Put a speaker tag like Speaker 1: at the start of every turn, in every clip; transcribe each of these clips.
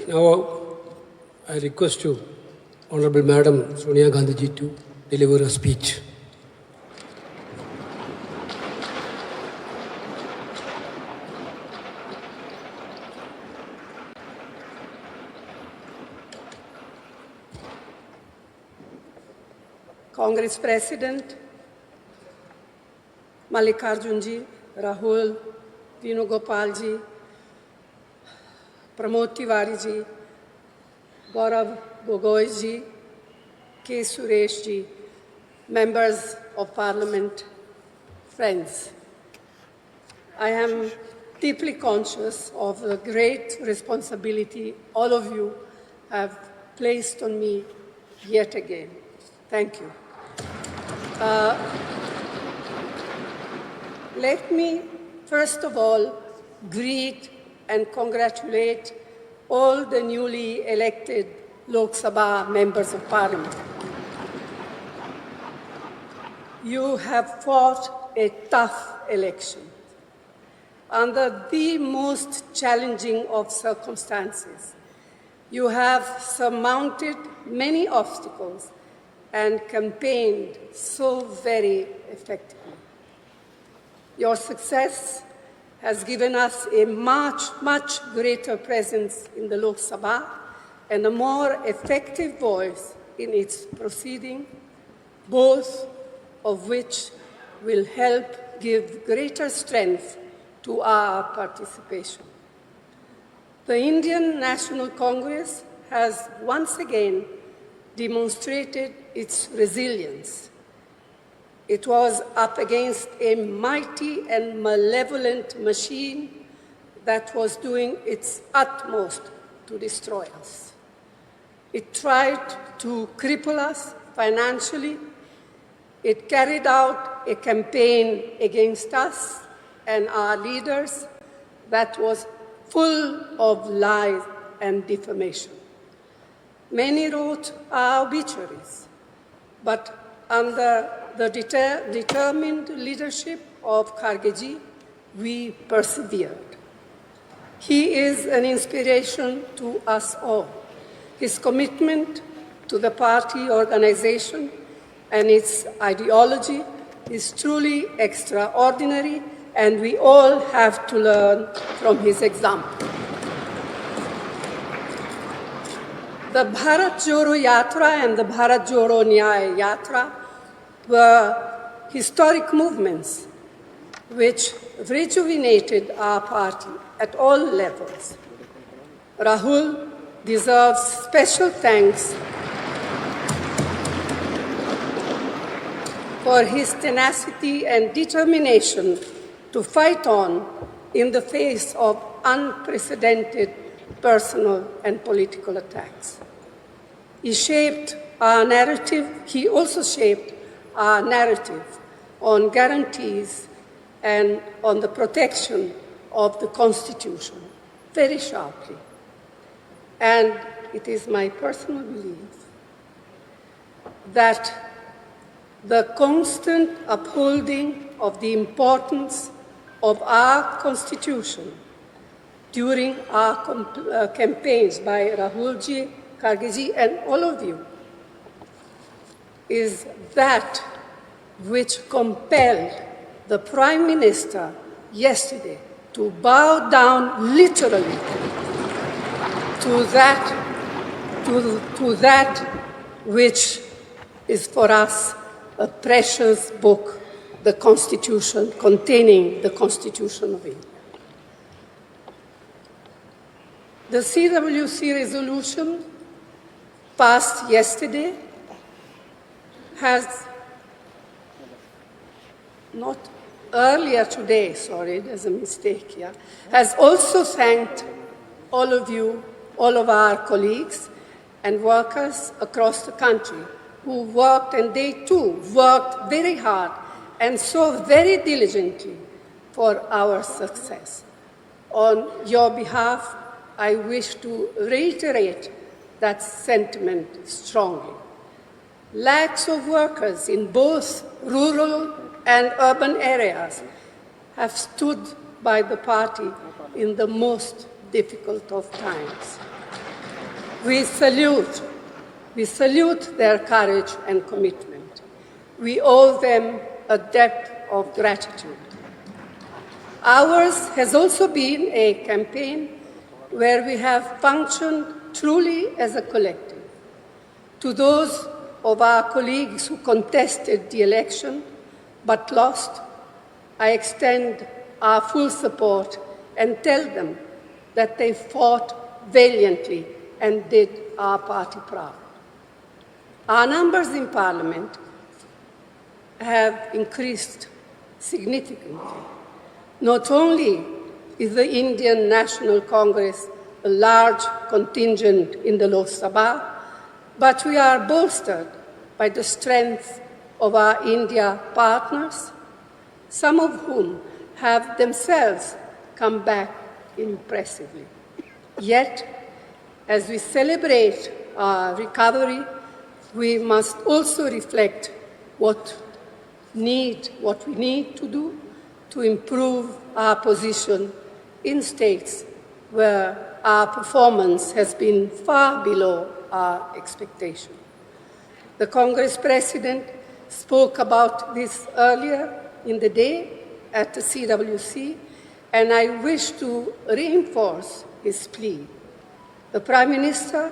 Speaker 1: Now, I request you, Honorable Madam Sonia Gandhi ji, to deliver a speech.
Speaker 2: Congress President, Mallikarjun ji, Rahul, Venugopal ji, Pramod Tiwari ji, Gaurav Gogoi ji, K. Suresh ji, members of Parliament, friends. I am deeply conscious of the great responsibility all of you have placed on me yet again. Thank you. Let me, first of all, greet and congratulate all the newly elected Lok Sabha members of Parliament. You have fought a tough election under the most challenging of circumstances. You have surmounted many obstacles and campaigned so very effectively. Your success has given us a much greater presence in the Lok Sabha and a more effective voice in its proceeding, both of which will help give greater strength to our participation. The Indian National Congress has once again demonstrated its resilience. It was up against a mighty and malevolent machine that was doing its utmost to destroy us. It tried to cripple us financially. It carried out a campaign against us and our leaders that was full of lies and defamation. Many wrote our obituaries, but under the determined leadership of Kharge, we persevered. He is an inspiration to us all. His commitment to the party organization and its ideology is truly extraordinary, and we all have to learn from his example. The Bharat Jodo Yatra and the Bharat Jodo Nyaya Yatra were historic movements which rejuvenated our party at all levels. Rahul deserves special thanks for his tenacity and determination to fight on in the face of unprecedented personal and political attacks. He also shaped our narrative on guarantees and on the protection of the Constitution very sharply. And it is my personal belief that the constant upholding of the importance of our Constitution during our campaigns by Rahulji, Khargeji, and all of you is that which compelled the Prime Minister yesterday to bow down literally to that which is for us a precious book, the Constitution, containing the Constitution of India. The CWC resolution passed yesterday has not earlier today, sorry, there's a mistake here, has also thanked all of you, all of our colleagues and workers across the country who worked, and they too worked very hard and so very diligently for our success. On your behalf, I wish to reiterate that sentiment strongly. Lakhs of workers in both rural and urban areas have stood by the party in the most difficult of times. We salute their courage and commitment. We owe them a debt of gratitude. Ours has also been a campaign where we have functioned truly as a collective. To those of our colleagues who contested the election but lost, I extend our full support and tell them that they fought valiantly and did our party proud. Our numbers in Parliament have increased significantly. Not only is the Indian National Congress a large contingent in the Lok Sabha, but we are bolstered by the strength of our India partners, some of whom have themselves come back impressively. Yet, as we celebrate our recovery, we must also reflect what we need to do to improve our position in states where our performance has been far below our expectation. The Congress President spoke about this earlier in the day at the CWC, and I wish to reinforce his plea. The Prime Minister,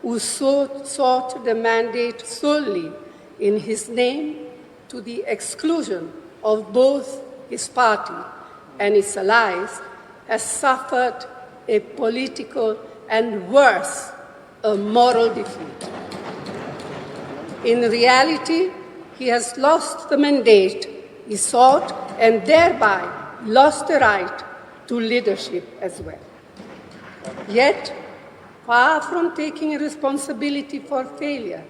Speaker 2: who sought the mandate solely in his name to the exclusion of both his party and its allies, has suffered a political and worse, a moral defeat. In reality, he has lost the mandate he sought and thereby lost the right to leadership as well. Yet, far from taking responsibility for failure,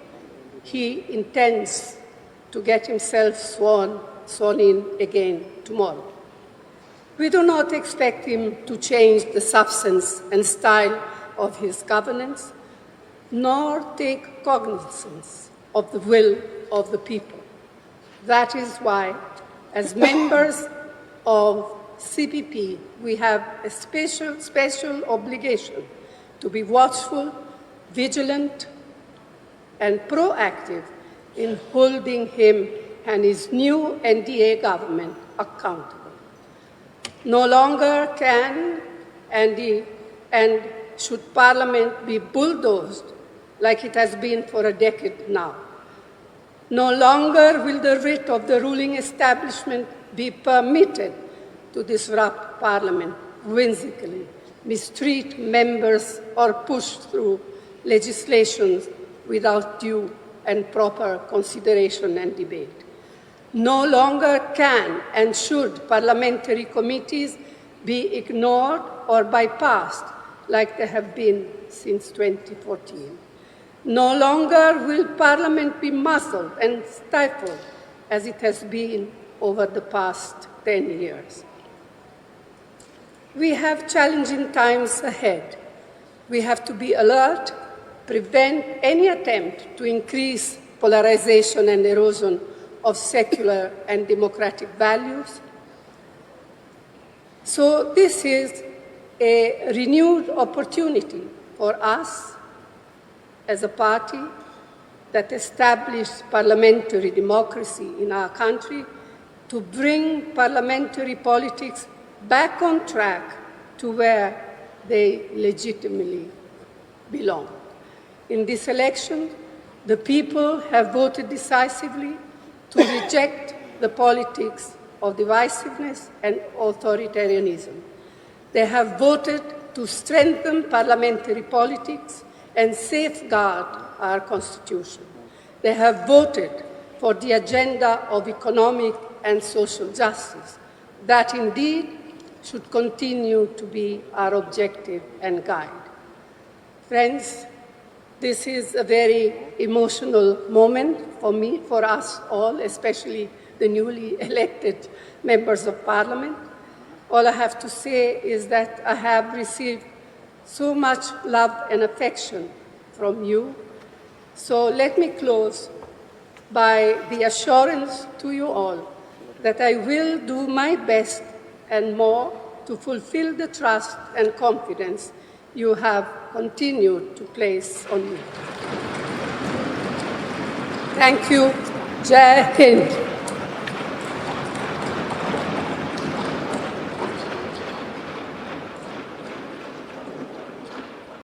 Speaker 2: he intends to get himself sworn in again tomorrow. We do not expect him to change the substance and style of his governance, nor take cognizance of the will of the people. That is why, as members of CPP, we have a special obligation to be watchful, vigilant, and proactive in holding him and his new NDA government accountable. No longer can and should Parliament be bulldozed like it has been for a decade now. No longer will the writ of the ruling establishment be permitted to disrupt Parliament whimsically, mistreat members, or push through legislation without due and proper consideration and debate. No longer can and should parliamentary committees be ignored or bypassed like they have been since 2014. No longer will Parliament be muzzled and stifled as it has been over the past 10 years. We have challenging times ahead. We have to be alert, prevent any attempt to increase polarization and erosion of secular and democratic values. So this is a renewed opportunity for us as a party that established parliamentary democracy in our country to bring parliamentary politics back on track to where they legitimately belong. In this election, the people have voted decisively to reject the politics of divisiveness and authoritarianism. They have voted to strengthen parliamentary politics and safeguard our Constitution. They have voted for the agenda of economic and social justice. That indeed should continue to be our objective and guide. Friends, this is a very emotional moment for me, for us all, especially the newly elected members of Parliament. All I have to say is that I have received so much love and affection from you. So let me close by the assurance to you all that I will do my best and more to fulfill the trust and confidence you have continued to place on me. Thank you. Jai Hind.